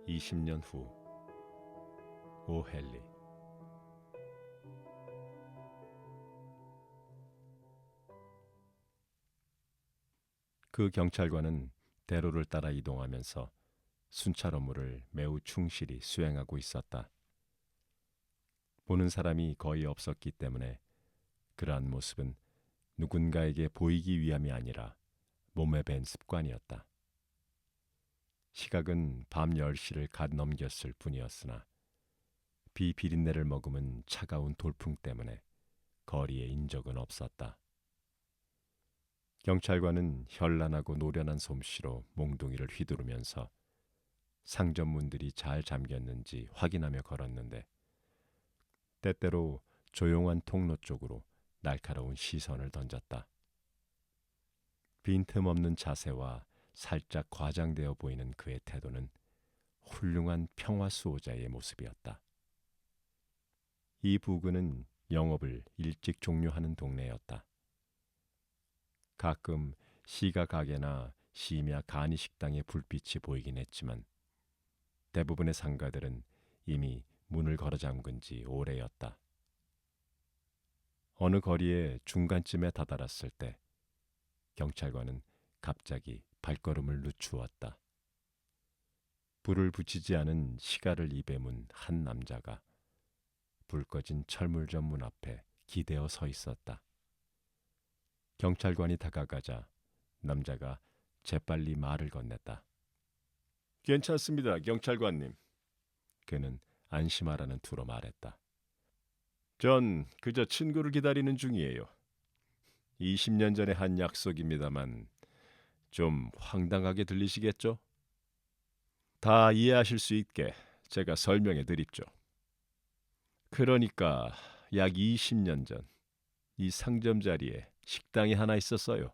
20년 후 오헨리. 그 경찰관은 대로를 따라 이동하면서 순찰 업무를 매우 충실히 수행하고 있었다. 보는 사람이 거의 없었기 때문에 그러한 모습은 누군가에게 보이기 위함이 아니라 몸에 밴 습관이었다. 시각은 밤 10시를 갓 넘겼을 뿐이었으나 비 비린내를 머금은 차가운 돌풍 때문에 거리에 인적은 없었다. 경찰관은 현란하고 노련한 솜씨로 몽둥이를 휘두르면서 상점 문들이 잘 잠겼는지 확인하며 걸었는데 때때로 조용한 통로 쪽으로 날카로운 시선을 던졌다. 빈틈없는 자세와 살짝 과장되어 보이는 그의 태도는 훌륭한 평화수호자의 모습이었다. 이 부근은 영업을 일찍 종료하는 동네였다. 가끔 시가 가게나 심야 간이 식당의 불빛이 보이긴 했지만 대부분의 상가들은 이미 문을 걸어 잠근 지 오래였다. 어느 거리의 중간쯤에 다다랐을 때 경찰관은 갑자기 발걸음을 늦추었다. 불을 붙이지 않은 시가를 입에 문 한 남자가 불 꺼진 철물점 문 앞에 기대어 서 있었다. 경찰관이 다가가자 남자가 재빨리 말을 건넸다. 괜찮습니다, 경찰관님. 그는 안심하라는 투로 말했다. 전 그저 친구를 기다리는 중이에요. 20년 전에 한 약속입니다만 좀 황당하게 들리시겠죠? 다 이해하실 수 있게 제가 설명해 드립죠. 그러니까 약 20년 전 이 상점 자리에 식당이 하나 있었어요.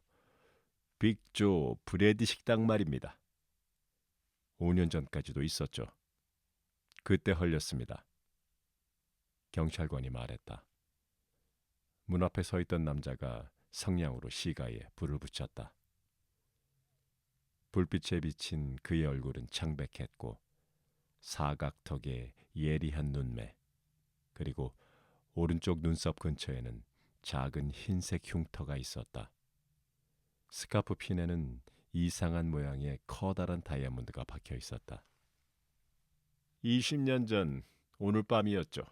빅조 브레디 식당 말입니다. 5년 전까지도 있었죠. 그때 헐렸습니다. 경찰관이 말했다. 문 앞에 서 있던 남자가 성냥으로 시가에 불을 붙였다. 불빛에 비친 그의 얼굴은 창백했고 사각턱에 예리한 눈매, 그리고 오른쪽 눈썹 근처에는 작은 흰색 흉터가 있었다. 스카프 핀에는 이상한 모양의 커다란 다이아몬드가 박혀 있었다. 20년 전 오늘 밤이었죠.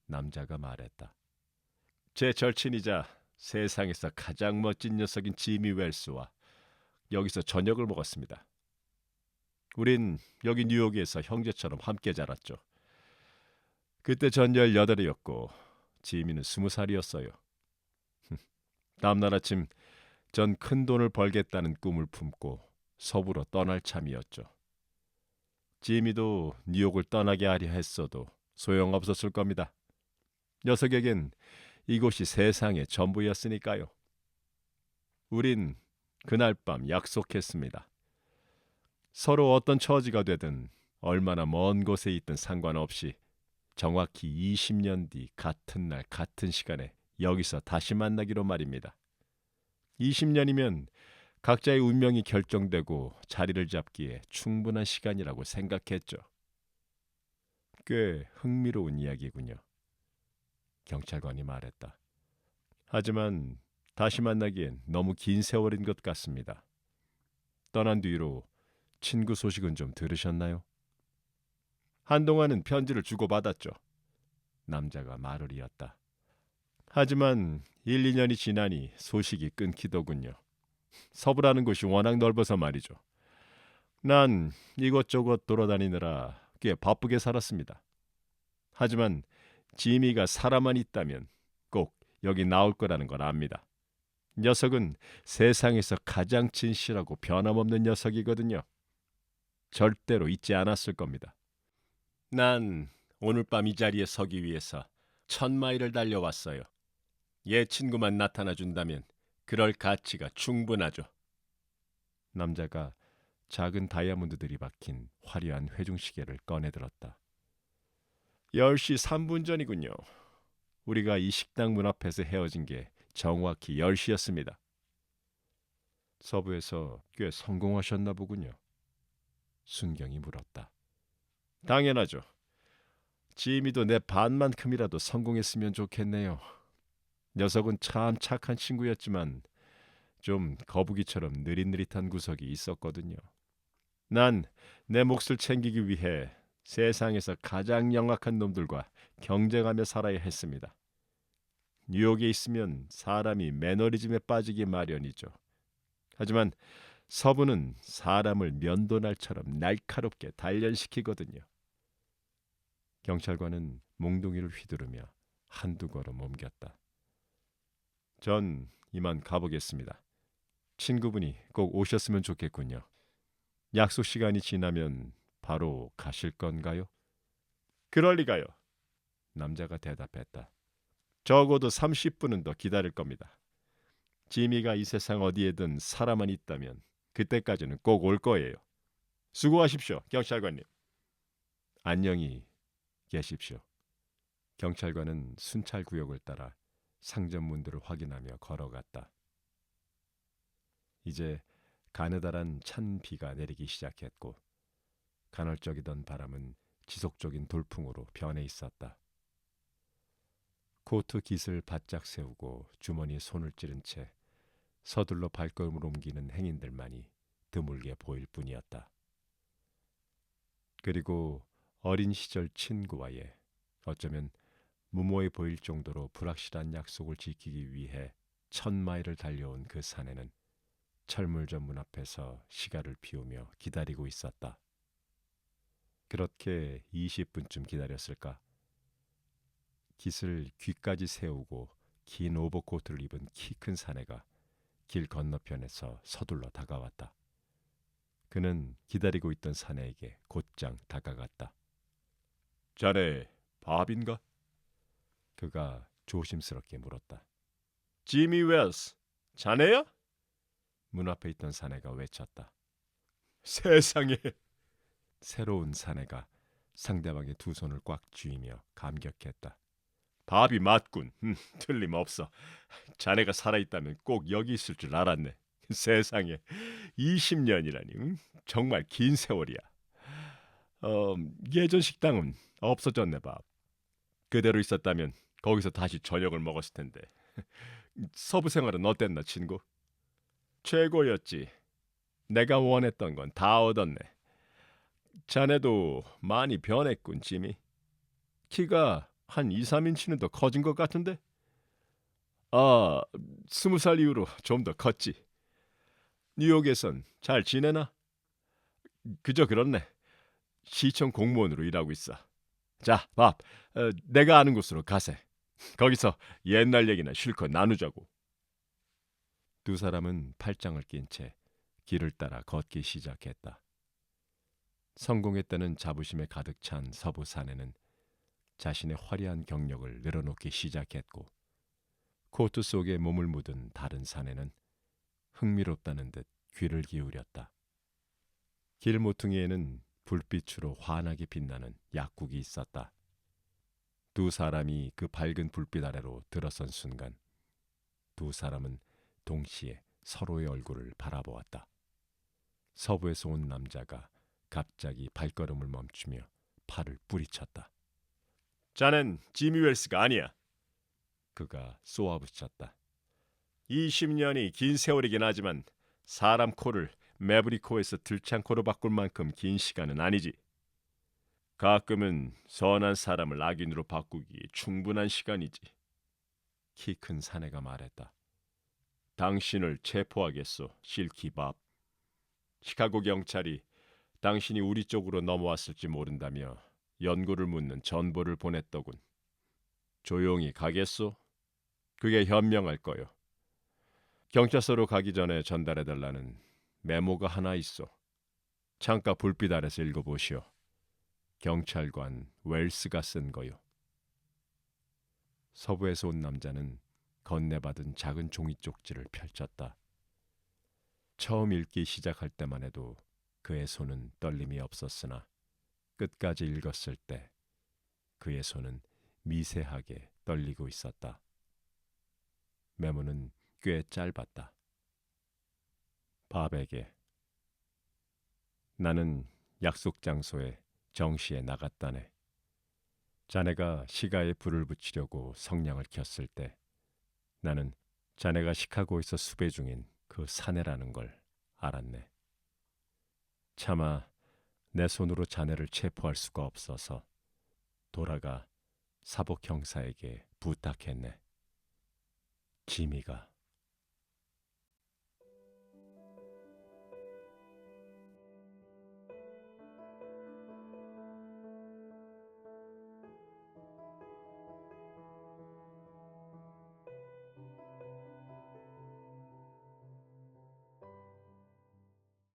남자가 말했다. 제 절친이자 세상에서 가장 멋진 녀석인 지미 웰스와 여기서 저녁을 먹었습니다. 우린 여기 뉴욕에서 형제처럼 함께 자랐죠. 그때 전 18이었고 지미는 20살이었어요. 다음날 아침 전 큰 돈을 벌겠다는 꿈을 품고 서부로 떠날 참이었죠. 지미도 뉴욕을 떠나게 하려 했어도 소용없었을 겁니다. 녀석에겐 이곳이 세상의 전부였으니까요. 우린 그날 밤 약속했습니다. 서로 어떤 처지가 되든 얼마나 먼 곳에 있든 상관없이 정확히 20년 뒤 같은 날 같은 시간에 여기서 다시 만나기로 말입니다. 20년이면 각자의 운명이 결정되고 자리를 잡기에 충분한 시간이라고 생각했죠. 꽤 흥미로운 이야기군요. 경찰관이 말했다. 하지만 다시 만나기엔 너무 긴 세월인 것 같습니다. 떠난 뒤로 친구 소식은 좀 들으셨나요? 한동안은 편지를 주고받았죠. 남자가 말을 이었다. 하지만 1, 2년이 지나니 소식이 끊기더군요. 서부라는 곳이 워낙 넓어서 말이죠. 난 이것저것 돌아다니느라 꽤 바쁘게 살았습니다. 하지만 지미가 살아만 있다면 꼭 여기 나올 거라는 걸 압니다. 녀석은 세상에서 가장 진실하고 변함없는 녀석이거든요. 절대로 잊지 않았을 겁니다. 난 오늘 밤 이 자리에 서기 위해서 1000마일을 달려왔어요. 얘 친구만 나타나 준다면 그럴 가치가 충분하죠. 남자가 작은 다이아몬드들이 박힌 화려한 회중시계를 꺼내들었다. 10시 3분 전이군요. 우리가 이 식당 문 앞에서 헤어진 게 정확히 10시였습니다. 서부에서 꽤 성공하셨나 보군요. 순경이 물었다. 당연하죠. 지미도 내 반만큼이라도 성공했으면 좋겠네요. 녀석은 참 착한 친구였지만 좀 거북이처럼 느릿느릿한 구석이 있었거든요. 난 내 몫을 챙기기 위해 세상에서 가장 영악한 놈들과 경쟁하며 살아야 했습니다. 뉴욕에 있으면 사람이 매너리즘에 빠지기 마련이죠. 하지만 서부는 사람을 면도날처럼 날카롭게 단련시키거든요. 경찰관은 몽둥이를 휘두르며 한두 걸음 옮겼다. 전 이만 가보겠습니다. 친구분이 꼭 오셨으면 좋겠군요. 약속 시간이 지나면 바로 가실 건가요? 그럴 리가요. 남자가 대답했다. 적어도 30분은 더 기다릴 겁니다. 지미가 이 세상 어디에든 살아만 있다면 그때까지는 꼭 올 거예요. 수고하십시오, 경찰관님. 안녕히 계십시오. 경찰관은 순찰 구역을 따라 상점 문들을 확인하며 걸어갔다. 이제 가느다란 찬 비가 내리기 시작했고 간헐적이던 바람은 지속적인 돌풍으로 변해 있었다. 코트 깃을 바짝 세우고 주머니에 손을 찌른 채 서둘러 발걸음을 옮기는 행인들만이 드물게 보일 뿐이었다. 그리고 어린 시절 친구와의 어쩌면 무모해 보일 정도로 불확실한 약속을 지키기 위해 1000마일을 달려온 그 사내는 철물점 문 앞에서 시가를 피우며 기다리고 있었다. 그렇게 20분쯤 기다렸을까? 깃을 귀까지 세우고 긴 오버코트를 입은 키 큰 사내가 길 건너편에서 서둘러 다가왔다. 그는 기다리고 있던 사내에게 곧장 다가갔다. 자네 밥인가? 그가 조심스럽게 물었다. 지미 웰스, 자네야? 문 앞에 있던 사내가 외쳤다. 세상에! 새로운 사내가 상대방의 두 손을 꽉 쥐며 감격했다. 밥이 맞군. 틀림없어. 자네가 살아있다면 꼭 여기 있을 줄 알았네. 세상에 20년이라니 정말 긴 세월이야. 예전 식당은 없어졌네 밥. 그대로 있었다면 거기서 다시 저녁을 먹었을 텐데. 서부 생활은 어땠나 친구? 최고였지. 내가 원했던 건 다 얻었네. 자네도 많이 변했군 지미. 키가 한 2, 3인치는 더 커진 것 같은데? 아, 20살 이후로 좀 더 컸지. 뉴욕에선 잘 지내나? 그저 그렇네. 시청 공무원으로 일하고 있어. 자, 밥. 내가 아는 곳으로 가세. 거기서 옛날 얘기나 실컷 나누자고. 두 사람은 팔짱을 낀 채 길을 따라 걷기 시작했다. 성공했다는 자부심에 가득 찬 서부 사내는 자신의 화려한 경력을 늘어놓기 시작했고 코트 속에 몸을 묻은 다른 사내는 흥미롭다는 듯 귀를 기울였다. 길 모퉁이에는 불빛으로 환하게 빛나는 약국이 있었다. 두 사람이 그 밝은 불빛 아래로 들어선 순간 두 사람은 동시에 서로의 얼굴을 바라보았다. 서부에서 온 남자가 갑자기 발걸음을 멈추며 팔을 뿌리쳤다. 자넨 지미 웰스가 아니야. 그가 쏘아붙였다. 20년이 긴 세월이긴 하지만 사람 코를 매브리코에서 들창코로 바꿀 만큼 긴 시간은 아니지. 가끔은 선한 사람을 악인으로 바꾸기에 충분한 시간이지. 키 큰 사내가 말했다. 당신을 체포하겠소, 실키밥. 시카고 경찰이 당신이 우리 쪽으로 넘어왔을지 모른다며 연고를 묻는 전보를 보냈더군. 조용히 가겠소? 그게 현명할 거요. 경찰서로 가기 전에 전달해달라는 메모가 하나 있어. 창가 불빛 아래서 읽어보시오. 경찰관 웰스가 쓴 거요. 서부에서 온 남자는 건네받은 작은 종이 쪽지를 펼쳤다. 처음 읽기 시작할 때만 해도 그의 손은 떨림이 없었으나 끝까지 읽었을 때 그의 손은 미세하게 떨리고 있었다. 메모는 꽤 짧았다. 밥에게 나는 약속 장소에 정시에 나갔다네. 자네가 시가에 불을 붙이려고 성냥을 켰을 때 나는 자네가 시카고에서 수배 중인 그 사내라는 걸 알았네. 차마 내 손으로 자네를 체포할 수가 없어서 돌아가 사복 형사에게 부탁했네. 지미가